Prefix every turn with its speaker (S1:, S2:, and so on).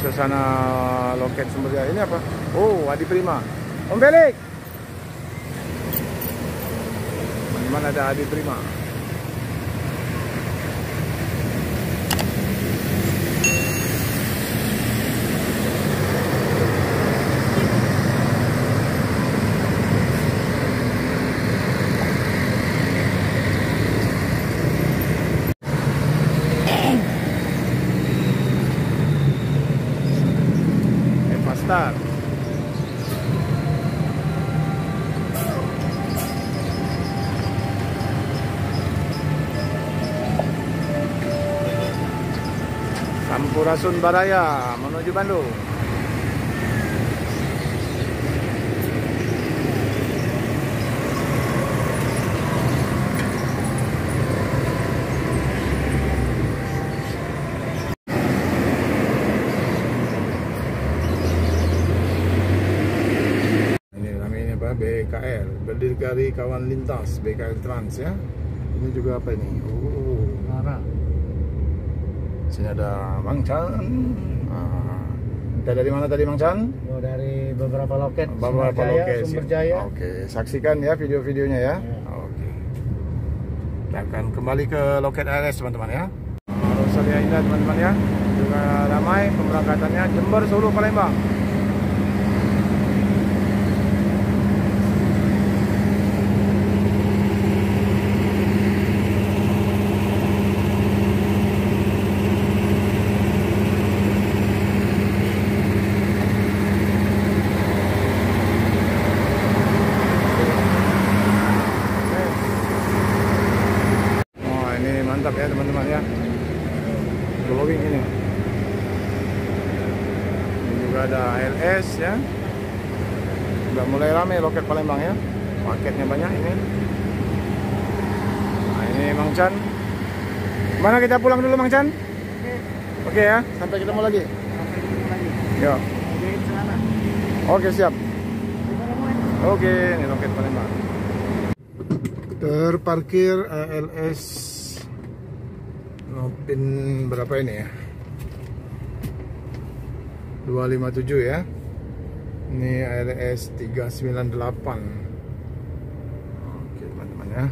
S1: suasana loket Sumber Jaya. Ini apa? Oh, Adi Prima. Om Felix. Mana ada Adi Prima? Star. Sampurasun Baraya menuju Bandung. BKR, Berdikari Kawan Lintas, BKR Trans ya. Ini juga apa ini? Oh, Nara. Sini ada Mang Chan. Kita dari mana tadi Mang Chan?
S2: Oh, dari beberapa loket.
S1: Beberapa loket.
S2: Sumber Jaya.
S1: Oke, saksikan ya video-videonya ya. Oke. Kita akan kembali ke loket ALS teman-teman ya. Rosalia Indah teman-teman ya. Juga ramai pemberangkatannya Jember, Solo, Palembang. Mantap ya teman-teman ya, glowing ini. Ini juga ada ALS ya. Udah mulai ramai loket Palembang ya, paketnya banyak ini. Nah ini Mang Chan. Mana kita pulang dulu Mang Chan? Oke ya, sampai ketemu lagi. Yo. Oke siap. Oke, ini loket Palembang. Terparkir ALS pin berapa ini ya? 257 ya. Ini ALS 398. Oke teman-teman ya.